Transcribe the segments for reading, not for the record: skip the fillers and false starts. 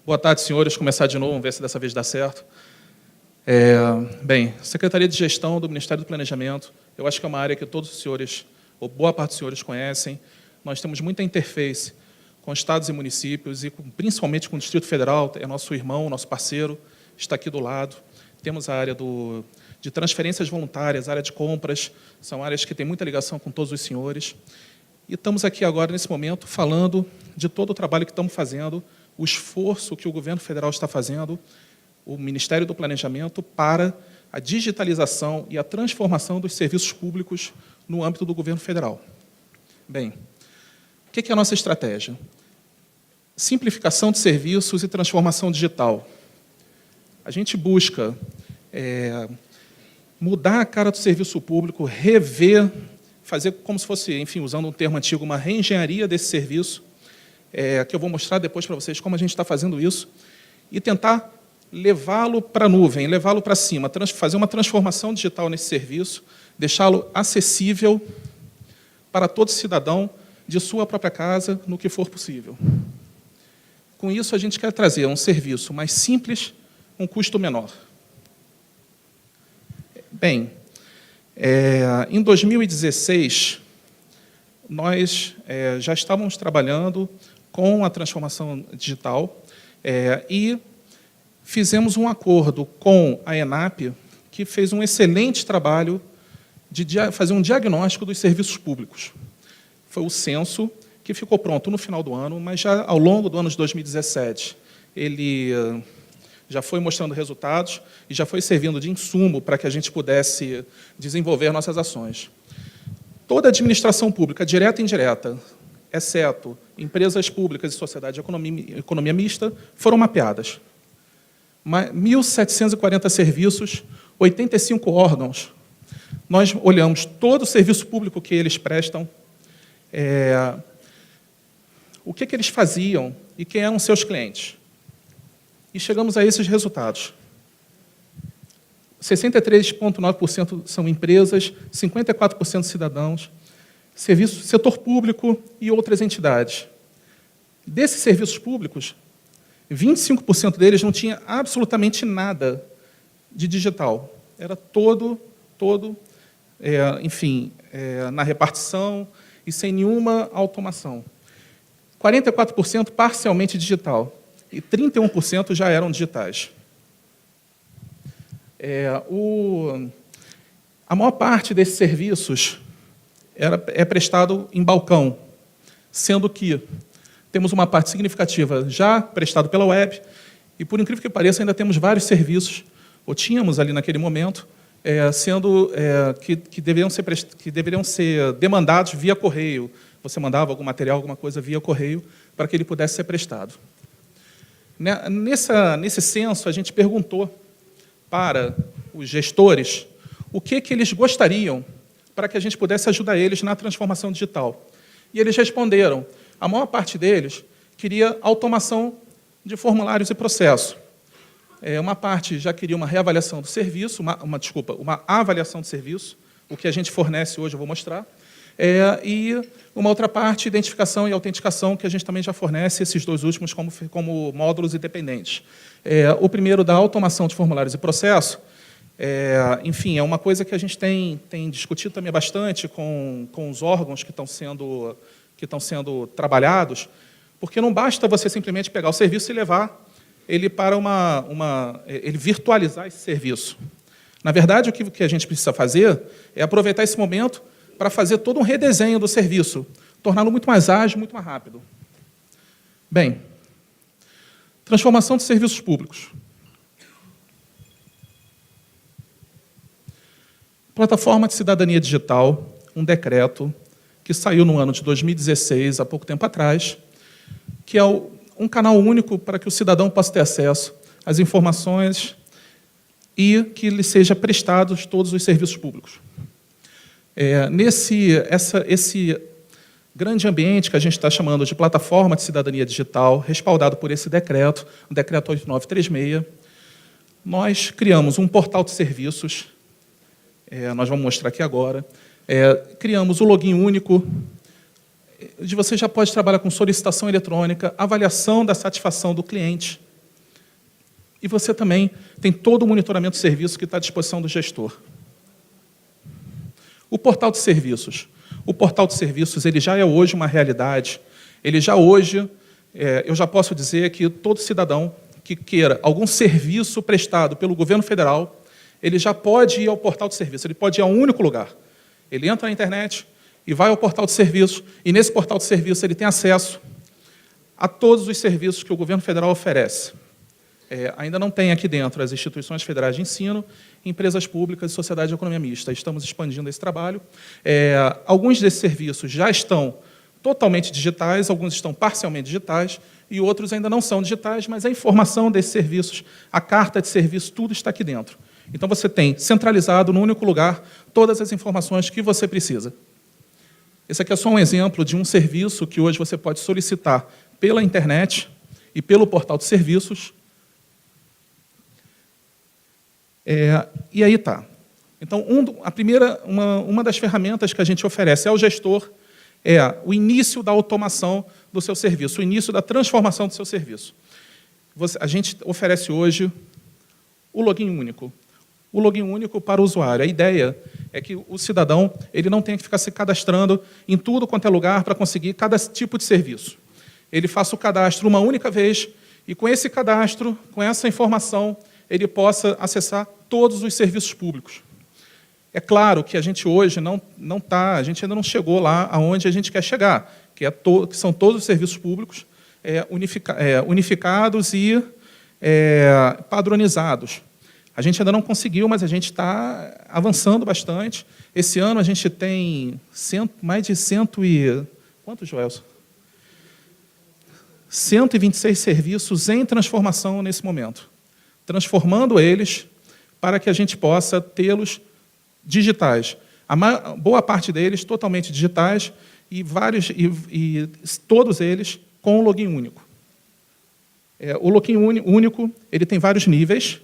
Boa tarde, senhores. Começar de novo, vamos ver se dessa vez dá certo. Bem, Secretaria de Gestão do Ministério do Planejamento, eu acho que é uma área que todos os senhores, ou boa parte dos senhores, conhecem. Nós temos muita interface com estados e municípios, e principalmente com o Distrito Federal, é nosso irmão, nosso parceiro, está aqui do lado. Temos a área de transferências voluntárias, a área de compras, são áreas que têm muita ligação com todos os senhores. E estamos aqui agora, nesse momento, falando de todo o trabalho que estamos fazendo, o esforço que o governo federal está fazendo, o Ministério do Planejamento, para a digitalização e a transformação dos serviços públicos no âmbito do governo federal. Bem, o que é a nossa estratégia? Simplificação de serviços e transformação digital. A gente busca mudar a cara do serviço público, rever, fazer como se fosse, enfim, usando um termo antigo, uma reengenharia desse serviço, que eu vou mostrar depois para vocês como a gente está fazendo isso, e tentar levá-lo para a nuvem, levá-lo para cima, fazer uma transformação digital nesse serviço, deixá-lo acessível para todo cidadão de sua própria casa, no que for possível. Com isso, a gente quer trazer um serviço mais simples, um custo menor. Bem, em 2016, nós já estávamos trabalhando com a transformação digital e fizemos um acordo com a ENAP, que fez um excelente trabalho de fazer um diagnóstico dos serviços públicos. Foi o censo, que ficou pronto no final do ano, mas já ao longo do ano de 2017, ele já foi mostrando resultados e já foi servindo de insumo para que a gente pudesse desenvolver nossas ações. Toda a administração pública, direta e indireta, exceto empresas públicas e sociedade de economia mista, foram mapeadas. 1.740 serviços, 85 órgãos. Nós olhamos todo o serviço público que eles prestam, o que eles faziam e quem eram seus clientes. E chegamos a esses resultados. 63,9% são empresas, 54% cidadãos, setor público e outras entidades. Desses serviços públicos, 25% deles não tinha absolutamente nada de digital. Era todo enfim, na repartição e sem nenhuma automação. 44% parcialmente digital e 31% já eram digitais. A maior parte desses serviços é prestado em balcão, sendo que temos uma parte significativa já prestado pela web, e, por incrível que pareça, ainda temos vários serviços, ou tínhamos ali naquele momento, que deveriam ser demandados via correio. Você mandava algum material, alguma coisa via correio, para que ele pudesse ser prestado. Nesse censo, a gente perguntou para os gestores o que eles gostariam para que a gente pudesse ajudar eles na transformação digital. E eles responderam. A maior parte deles queria automação de formulários e processo. Uma parte já queria uma reavaliação do serviço, uma avaliação do serviço, o que a gente fornece hoje eu vou mostrar, e uma outra parte, identificação e autenticação, que a gente também já fornece, esses dois últimos como módulos independentes. O primeiro, da automação de formulários e processo, enfim, é uma coisa que a gente tem discutido também bastante com os órgãos que estão sendo trabalhados, porque não basta você simplesmente pegar o serviço e levar ele para ele virtualizar esse serviço. Na verdade, o que a gente precisa fazer é aproveitar esse momento para fazer todo um redesenho do serviço, torná-lo muito mais ágil, muito mais rápido. Bem, transformação de serviços públicos. Plataforma de Cidadania Digital, um decreto que saiu no ano de 2016, há pouco tempo atrás, que é um canal único para que o cidadão possa ter acesso às informações e que lhe seja prestados todos os serviços públicos. Esse grande ambiente que a gente está chamando de Plataforma de Cidadania Digital, respaldado por esse decreto, o decreto 8936, nós criamos um portal de serviços, nós vamos mostrar aqui agora, criamos o login único, onde você já pode trabalhar com solicitação eletrônica, avaliação da satisfação do cliente, E você também tem todo o monitoramento de serviço que está à disposição do gestor. O portal de serviços. O portal de serviços ele já é hoje uma realidade. Ele já hoje, eu já posso dizer que todo cidadão que queira algum serviço prestado pelo governo federal, ele já pode ir ao portal de serviços, ele pode ir a um único lugar. Ele entra na internet e vai ao portal de serviços, e nesse portal de serviços ele tem acesso a todos os serviços que o governo federal oferece. Ainda não tem aqui dentro as instituições federais de ensino, empresas públicas e sociedade de economia mista. Estamos expandindo esse trabalho. Alguns desses serviços já estão totalmente digitais, alguns estão parcialmente digitais, e outros ainda não são digitais, mas a informação desses serviços, a carta de serviço, tudo está aqui dentro. Então, você tem centralizado, num único lugar, todas as informações que você precisa. Esse aqui é só um exemplo de um serviço que hoje você pode solicitar pela internet e pelo portal de serviços. E aí está. Então, uma das ferramentas que a gente oferece ao gestor é o início da automação do seu serviço, o início da transformação do seu serviço. A gente oferece hoje o login único. O login único para o usuário. A ideia é que o cidadão ele não tenha que ficar se cadastrando em tudo quanto é lugar para conseguir cada tipo de serviço. Ele faça o cadastro uma única vez e, com esse cadastro, com essa informação, ele possa acessar todos os serviços públicos. É claro que a gente hoje a gente ainda não chegou lá aonde a gente quer chegar, que são todos os serviços públicos unificados e padronizados. A gente ainda não conseguiu, mas a gente está avançando bastante. Esse ano a gente tem mais de quantos, Joelson? 126 serviços em transformação nesse momento, transformando eles para que a gente possa tê-los digitais. Boa parte deles totalmente digitais e todos eles com o login único. O login único ele tem vários níveis.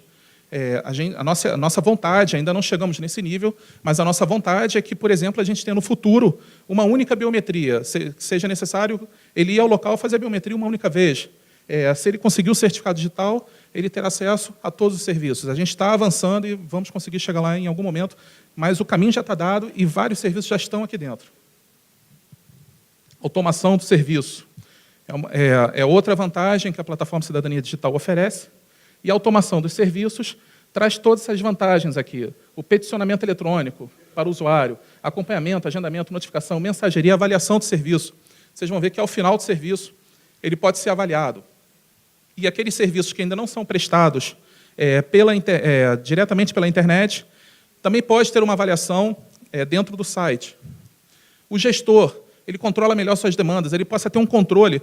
A nossa vontade, ainda não chegamos nesse nível, mas a nossa vontade é que, por exemplo, a gente tenha no futuro uma única biometria, seja necessário ele ir ao local fazer a biometria uma única vez. Se ele conseguir o certificado digital, ele terá acesso a todos os serviços. A gente está avançando e vamos conseguir chegar lá em algum momento, mas o caminho já está dado e vários serviços já estão aqui dentro. Automação do serviço. É outra vantagem que a plataforma Cidadania Digital oferece. E a automação dos serviços traz todas essas vantagens aqui. O peticionamento eletrônico para o usuário, acompanhamento, agendamento, notificação, mensageria, avaliação do serviço. Vocês vão ver que, ao final do serviço, ele pode ser avaliado. E aqueles serviços que ainda não são prestados diretamente pela internet, também pode ter uma avaliação dentro do site. O gestor, ele controla melhor suas demandas, ele passa a ter um controle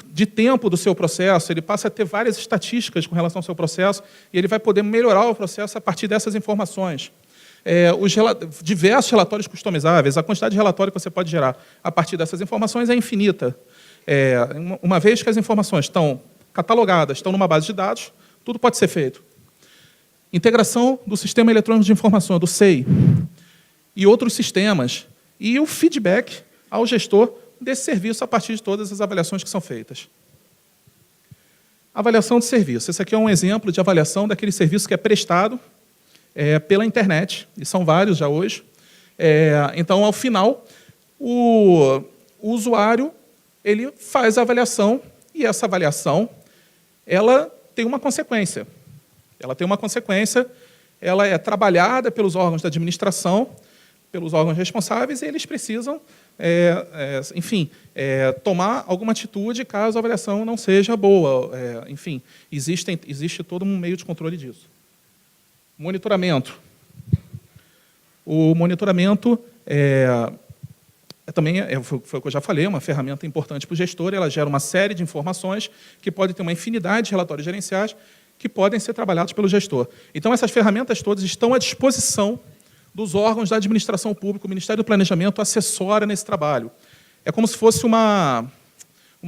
de tempo do seu processo, ele passa a ter várias estatísticas com relação ao seu processo e ele vai poder melhorar o processo a partir dessas informações. Os diversos relatórios customizáveis, a quantidade de relatório que você pode gerar a partir dessas informações é infinita. Uma vez que as informações estão catalogadas, estão numa base de dados, tudo pode ser feito. Integração do Sistema Eletrônico de Informação, do SEI, e outros sistemas, e o feedback ao gestor desse serviço a partir de todas as avaliações que são feitas. Avaliação de serviço. Esse aqui é um exemplo de avaliação daquele serviço que é prestado pela internet, e são vários já hoje. Então, ao final, o usuário ele faz a avaliação, e essa avaliação ela tem uma consequência. Ela é trabalhada pelos órgãos da administração, pelos órgãos responsáveis, e eles precisam tomar alguma atitude caso a avaliação não seja boa. Existe todo um meio de controle disso. Monitoramento. O monitoramento também foi o que eu já falei, é uma ferramenta importante para o gestor, ela gera uma série de informações que pode ter uma infinidade de relatórios gerenciais que podem ser trabalhados pelo gestor. Então, essas ferramentas todas estão à disposição dos órgãos da administração pública. O Ministério do Planejamento assessora nesse trabalho. É como se fosse uma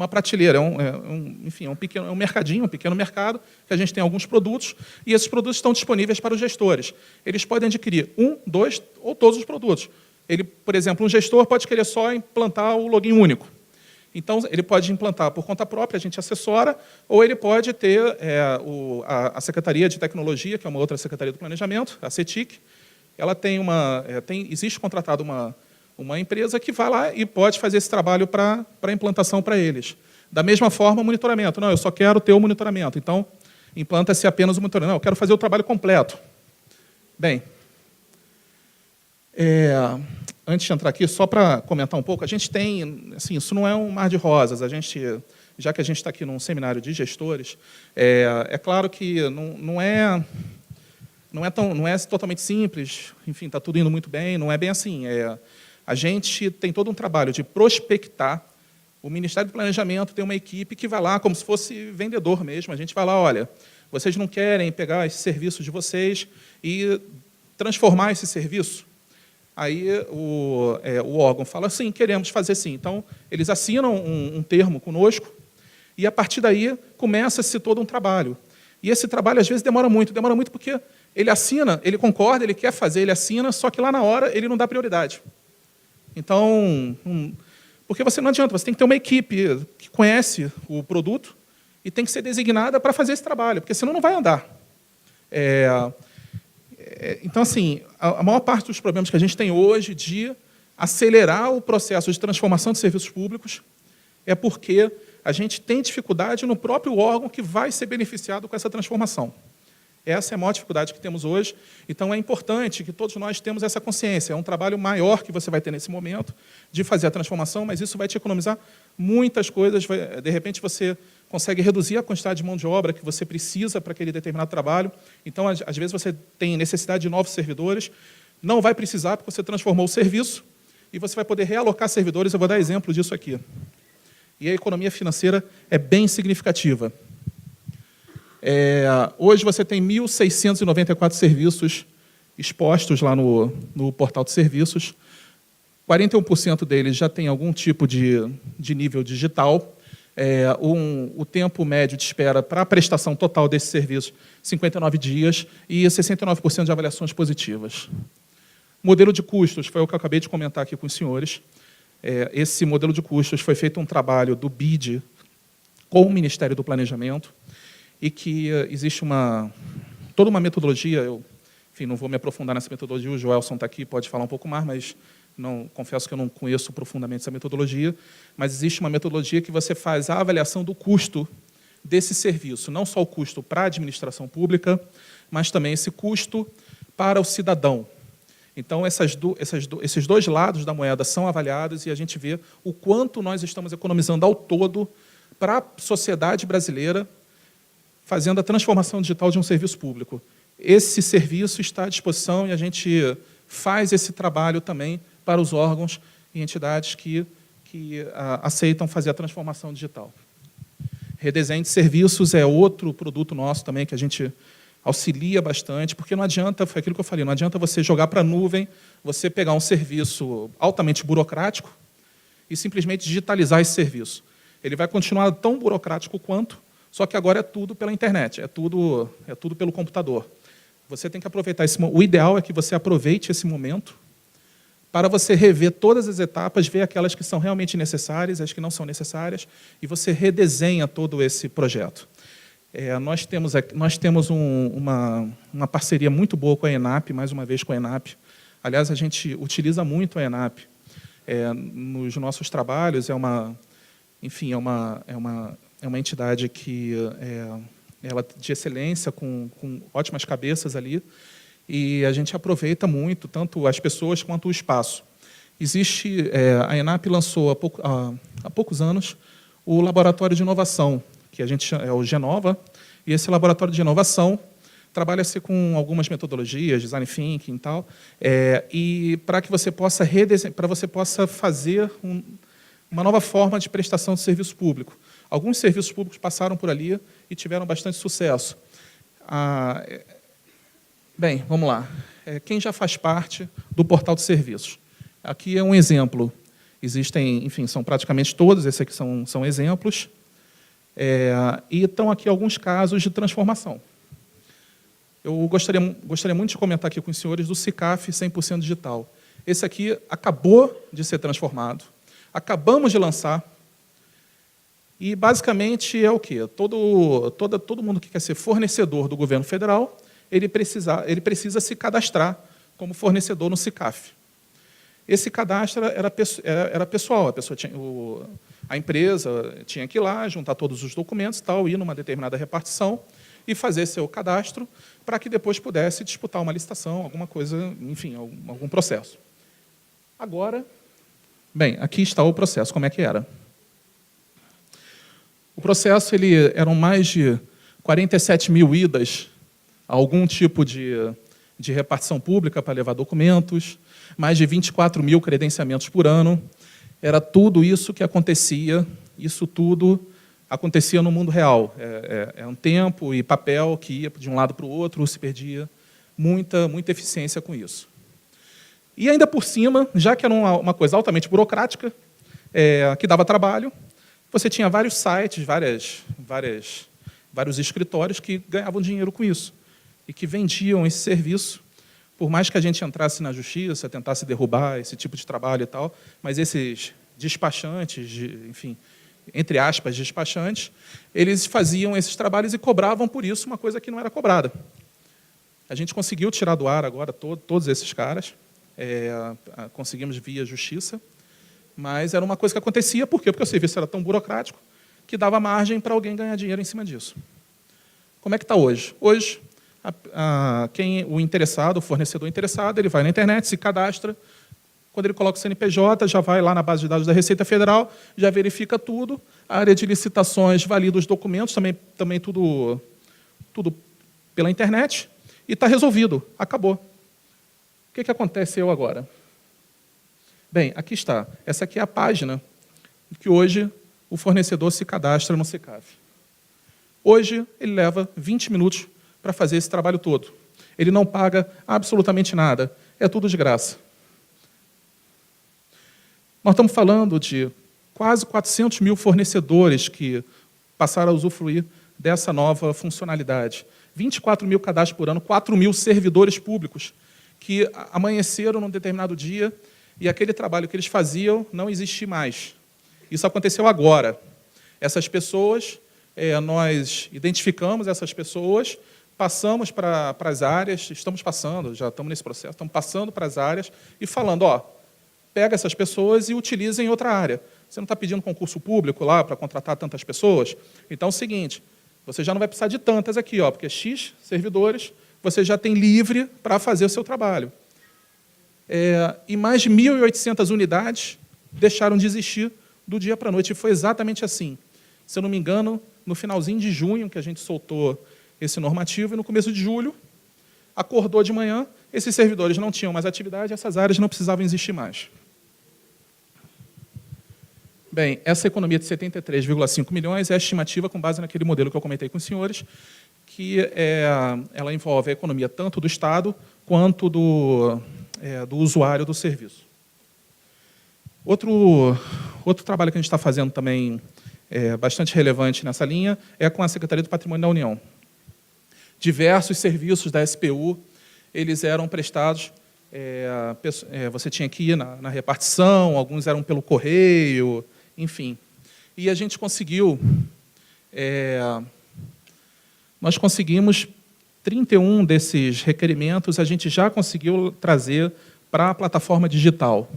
prateleira, um mercadinho, um pequeno mercado, que a gente tem alguns produtos, e esses produtos estão disponíveis para os gestores. Eles podem adquirir 1, 2 ou todos os produtos. Por exemplo, um gestor pode querer só implantar o login único. Então, ele pode implantar por conta própria, a gente assessora, ou ele pode ter a Secretaria de Tecnologia, que é uma outra Secretaria do Planejamento, a CETIC, ela existe contratado uma empresa que vai lá e pode fazer esse trabalho para a implantação para eles. Da mesma forma, o monitoramento. Não, eu só quero ter o monitoramento. Então, implanta-se apenas o monitoramento. Não, eu quero fazer o trabalho completo. Bem, antes de entrar aqui, só para comentar um pouco, a gente tem, assim, isso não é um mar de rosas. Já que a gente está aqui num seminário de gestores, é claro que não é totalmente simples. Enfim, está tudo indo muito bem. Não é bem assim. A gente tem todo um trabalho de prospectar. O Ministério do Planejamento tem uma equipe que vai lá como se fosse vendedor mesmo. A gente vai lá, olha, vocês não querem pegar esse serviço de vocês e transformar esse serviço? Aí o órgão fala, sim, queremos fazer sim. Então, eles assinam um termo conosco e, a partir daí, começa-se todo um trabalho. E esse trabalho, às vezes, demora muito porque ele assina, ele concorda, ele quer fazer, ele assina, só que lá na hora ele não dá prioridade. Então, porque você não adianta, você tem que ter uma equipe que conhece o produto e tem que ser designada para fazer esse trabalho, porque senão não vai andar. Então, assim, a maior parte dos problemas que a gente tem hoje de acelerar o processo de transformação de serviços públicos é porque a gente tem dificuldade no próprio órgão que vai ser beneficiado com essa transformação. Essa é a maior dificuldade que temos hoje. Então, é importante que todos nós temos essa consciência. É um trabalho maior que você vai ter nesse momento de fazer a transformação, mas isso vai te economizar muitas coisas. De repente, você consegue reduzir a quantidade de mão de obra que você precisa para aquele determinado trabalho. Então, às vezes, você tem necessidade de novos servidores. Não vai precisar, porque você transformou o serviço, e você vai poder realocar servidores. Eu vou dar exemplo disso aqui. E a economia financeira é bem significativa. Hoje você tem 1.694 serviços expostos lá no portal de serviços. 41% deles já tem algum tipo de nível digital. O tempo médio de espera para a prestação total desse serviço, 59 dias, e 69% de avaliações positivas. Modelo de custos, foi o que eu acabei de comentar aqui com os senhores. Esse modelo de custos foi feito um trabalho do BID com o Ministério do Planejamento, e que existe toda uma metodologia. Enfim, não vou me aprofundar nessa metodologia, o Joelson está aqui, pode falar um pouco mais, mas confesso que eu não conheço profundamente essa metodologia, mas existe uma metodologia que você faz a avaliação do custo desse serviço, não só o custo para a administração pública, mas também esse custo para o cidadão. Então, esses dois lados da moeda são avaliados e a gente vê o quanto nós estamos economizando ao todo para a sociedade brasileira, fazendo a transformação digital de um serviço público. Esse serviço está à disposição e a gente faz esse trabalho também para os órgãos e entidades que aceitam fazer a transformação digital. Redesenho de serviços é outro produto nosso também que a gente auxilia bastante, porque não adianta, foi aquilo que eu falei, não adianta você jogar para a nuvem, você pegar um serviço altamente burocrático e simplesmente digitalizar esse serviço. Ele vai continuar tão burocrático quanto, só que agora é tudo pela internet, é tudo pelo computador. Você tem que aproveitar esse momento. O ideal é que você aproveite esse momento para você rever todas as etapas, ver aquelas que são realmente necessárias, as que não são necessárias, e você redesenha todo esse projeto. Nós temos uma parceria muito boa com a ENAP, mais uma vez com a ENAP. Aliás, a gente utiliza muito a ENAP nos nossos trabalhos. É uma entidade que ela de excelência, com ótimas cabeças ali, e a gente aproveita muito, tanto as pessoas quanto o espaço. A ENAP lançou há poucos anos o Laboratório de Inovação, que é o Genova, e esse Laboratório de Inovação trabalha-se com algumas metodologias, design thinking e tal, e para que você possa fazer uma nova forma de prestação de serviço público. Alguns serviços públicos passaram por ali e tiveram bastante sucesso. Bem, vamos lá. Quem já faz parte do portal de serviços? Aqui é um exemplo. Existem, enfim, são praticamente todos, esses aqui são exemplos. E estão aqui alguns casos de transformação. Eu gostaria muito de comentar aqui com os senhores do SICAF 100% digital. Esse aqui acabou de ser transformado. Acabamos de lançar. E, basicamente, é o quê? Todo mundo que quer ser fornecedor do governo federal, ele precisa se cadastrar como fornecedor no SICAF. Esse cadastro era pessoal, a empresa tinha que ir lá, juntar todos os documentos, tal, ir numa determinada repartição e fazer seu cadastro para que depois pudesse disputar uma licitação, alguma coisa, enfim, algum processo. Agora, bem, aqui está o processo, como é que era. O processo, eram mais de 47 mil idas a algum tipo de repartição pública para levar documentos, mais de 24 mil credenciamentos por ano. Era tudo isso que acontecia, isso tudo acontecia no mundo real. É um tempo e papel que ia de um lado para o outro, se perdia muita eficiência com isso. E ainda por cima, já que era uma coisa altamente burocrática, que dava trabalho, você tinha vários sites, vários escritórios que ganhavam dinheiro com isso e que vendiam esse serviço. Por mais que a gente entrasse na justiça, tentasse derrubar esse tipo de trabalho e tal, mas esses despachantes, enfim, entre aspas, despachantes, eles faziam esses trabalhos e cobravam por isso uma coisa que não era cobrada. A gente conseguiu tirar do ar agora todos esses caras, conseguimos via justiça, mas era uma coisa que acontecia, por quê? Porque o serviço era tão burocrático que dava margem para alguém ganhar dinheiro em cima disso. Como é que está hoje? Hoje, o interessado, o fornecedor interessado, ele vai na internet, se cadastra, quando ele coloca o CNPJ, já vai lá na base de dados da Receita Federal, já verifica tudo, a área de licitações valida os documentos, também tudo pela internet, e está resolvido, acabou. O que aconteceu agora? Bem, aqui está. Essa aqui é a página que hoje o fornecedor se cadastra no SICAF. Hoje, ele leva 20 minutos para fazer esse trabalho todo. Ele não paga absolutamente nada. É tudo de graça. Nós estamos falando de quase 400 mil fornecedores que passaram a usufruir dessa nova funcionalidade. 24 mil cadastros por ano, 4 mil servidores públicos que amanheceram num determinado dia e aquele trabalho que eles faziam não existe mais. Isso aconteceu agora. Essas pessoas, nós identificamos essas pessoas, passamos para as áreas, já estamos nesse processo, estamos passando para as áreas e falando, pega essas pessoas e utiliza em outra área. Você não está pedindo concurso público lá para contratar tantas pessoas? Então é o seguinte, você já não vai precisar de tantas aqui, porque X servidores você já tem livre para fazer o seu trabalho. E mais de 1.800 unidades deixaram de existir do dia para a noite. E foi exatamente assim. Se eu não me engano, no finalzinho de junho, que a gente soltou esse normativo, e no começo de julho, acordou de manhã, esses servidores não tinham mais atividade, essas áreas não precisavam existir mais. Bem, essa economia de 73,5 milhões é a estimativa com base naquele modelo que eu comentei com os senhores, que ela envolve a economia tanto do Estado quanto do usuário do serviço. Outro trabalho que a gente está fazendo também bastante relevante nessa linha é com a Secretaria do Patrimônio da União. Diversos serviços da SPU, eles eram prestados, você tinha que ir na repartição, alguns eram pelo correio, enfim. E a gente conseguiu, nós conseguimos 31 desses requerimentos, a gente já conseguiu trazer para a plataforma digital.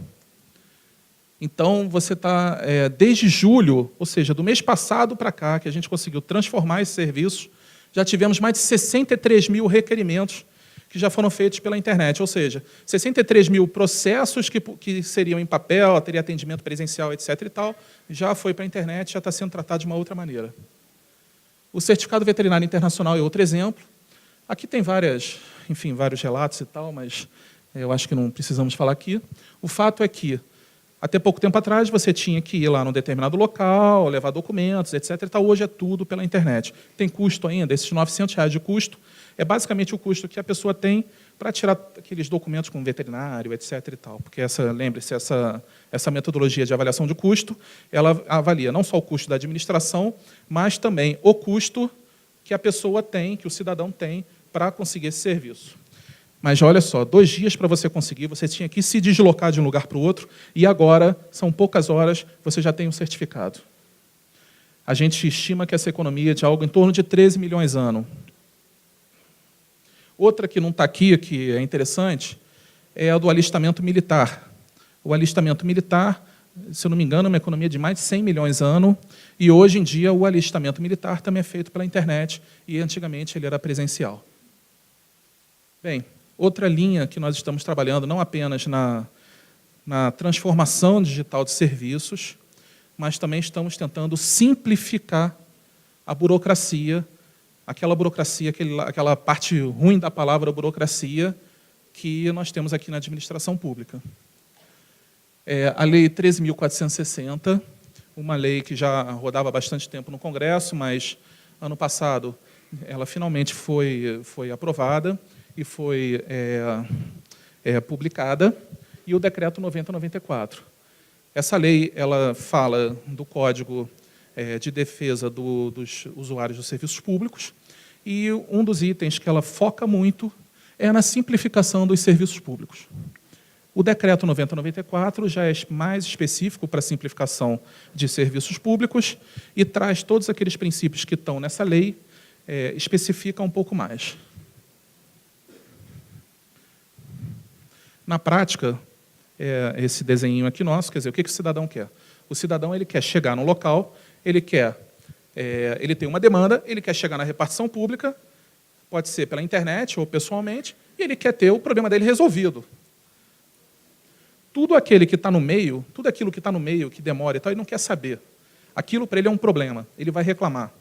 Então, você está, desde julho, ou seja, do mês passado para cá, que a gente conseguiu transformar esses serviços, já tivemos mais de 63 mil requerimentos que já foram feitos pela internet, ou seja, 63 mil processos que seriam em papel, teria atendimento presencial, etc. e tal, já foi para a internet, já está sendo tratado de uma outra maneira. O certificado veterinário internacional é outro exemplo. Aqui tem vários relatos e tal, mas eu acho que não precisamos falar aqui. O fato é que, até pouco tempo atrás, você tinha que ir lá num determinado local, levar documentos, etc. E tal. Hoje é tudo pela internet. Tem custo ainda, esses R$900 de custo, é basicamente o custo que a pessoa tem para tirar aqueles documentos com o veterinário, etc. e tal. Porque, lembre-se, essa metodologia de avaliação de custo, ela avalia não só o custo da administração, mas também o custo que a pessoa tem, que o cidadão tem, para conseguir esse serviço. Mas olha só, 2 dias para você conseguir, você tinha que se deslocar de um lugar para o outro, e agora, são poucas horas, você já tem um certificado. A gente estima que essa economia é de algo em torno de 13 milhões ano. Outra que não está aqui, que é interessante, é a do alistamento militar. O alistamento militar, se eu não me engano, é uma economia de mais de 100 milhões ano, e hoje em dia o alistamento militar também é feito pela internet, e antigamente ele era presencial. Bem, outra linha que nós estamos trabalhando, não apenas na transformação digital de serviços, mas também estamos tentando simplificar a burocracia, aquela parte ruim da palavra burocracia que nós temos aqui na administração pública. A Lei 13.460, uma lei que já rodava há bastante tempo no Congresso, mas ano passado ela finalmente foi aprovada e foi publicada, e o Decreto 90/94. Essa lei ela fala do Código de Defesa dos Usuários dos Serviços Públicos, e um dos itens que ela foca muito é na simplificação dos serviços públicos. O Decreto 90/94 já é mais específico para a simplificação de serviços públicos e traz todos aqueles princípios que estão nessa lei, especifica um pouco mais. Na prática, esse desenho aqui nosso, quer dizer, o que o cidadão quer? O cidadão ele quer chegar no local, ele tem uma demanda, ele quer chegar na repartição pública, pode ser pela internet ou pessoalmente, e ele quer ter o problema dele resolvido. Tudo aquilo que está no meio, que demora e tal, ele não quer saber. Aquilo para ele é um problema, ele vai reclamar.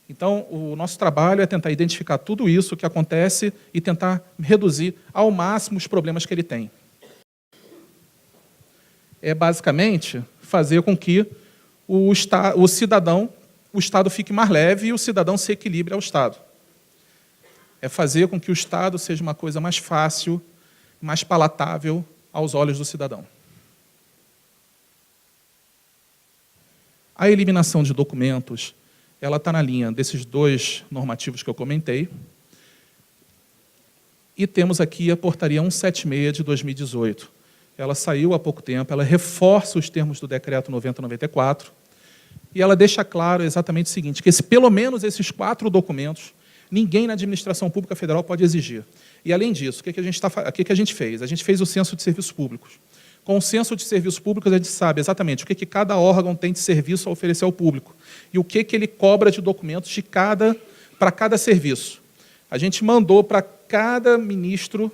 Então, o nosso trabalho é tentar identificar tudo isso que acontece e tentar reduzir ao máximo os problemas que ele tem. É basicamente fazer com que o Estado fique mais leve e o cidadão se equilibre ao Estado. É fazer com que o Estado seja uma coisa mais fácil, mais palatável aos olhos do cidadão. A eliminação de documentos, ela está na linha desses dois normativos que eu comentei. E temos aqui a Portaria 176 de 2018. Ela saiu há pouco tempo, ela reforça os termos do Decreto 90/94, e ela deixa claro exatamente o seguinte, que pelo menos esses 4 documentos, ninguém na administração pública federal pode exigir. E, além disso, o que a gente fez? A gente fez o censo de serviços públicos. Com o censo de serviços públicos, a gente sabe exatamente o que cada órgão tem de serviço a oferecer ao público e o que ele cobra de documentos para cada serviço. A gente mandou para cada ministro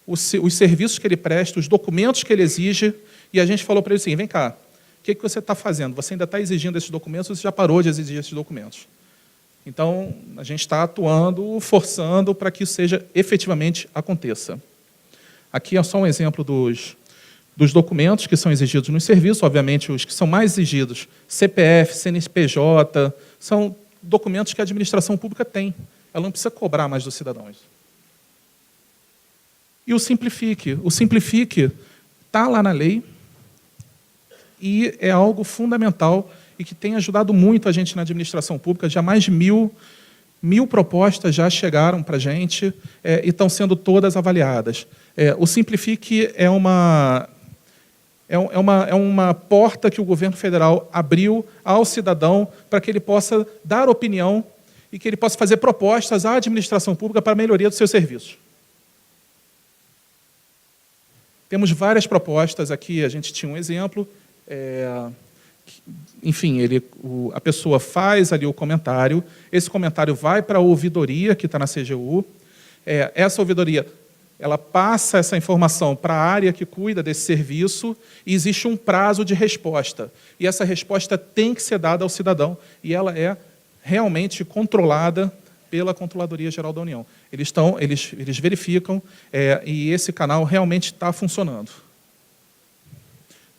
os serviços que ele presta, os documentos que ele exige, e a gente falou para ele assim, vem cá, o que você está fazendo? Você ainda está exigindo esses documentos ou você já parou de exigir esses documentos? Então, a gente está atuando, forçando para que isso efetivamente aconteça. Aqui é só um exemplo dos documentos que são exigidos nos serviços, obviamente os que são mais exigidos, CPF, CNPJ, são documentos que a administração pública tem. Ela não precisa cobrar mais dos cidadãos. E o Simplifique está lá na lei e é algo fundamental e que tem ajudado muito a gente na administração pública. Já mais de mil propostas já chegaram para a gente e estão sendo todas avaliadas. O Simplifique é uma porta que o governo federal abriu ao cidadão para que ele possa dar opinião e que ele possa fazer propostas à administração pública para a melhoria dos seus serviços. Temos várias propostas aqui, a gente tinha um exemplo. Enfim, a pessoa faz ali o comentário, esse comentário vai para a ouvidoria, que está na CGU, essa ouvidoria ela passa essa informação para a área que cuida desse serviço e existe um prazo de resposta. E essa resposta tem que ser dada ao cidadão e ela é realmente controlada pela Controladoria Geral da União. Eles verificam e esse canal realmente está funcionando.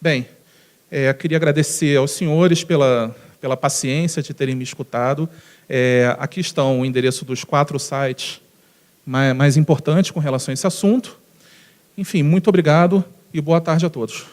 Bem, queria agradecer aos senhores pela paciência de terem me escutado. Aqui estão o endereço dos 4 sites mais importantes com relação a esse assunto. Enfim, muito obrigado e boa tarde a todos.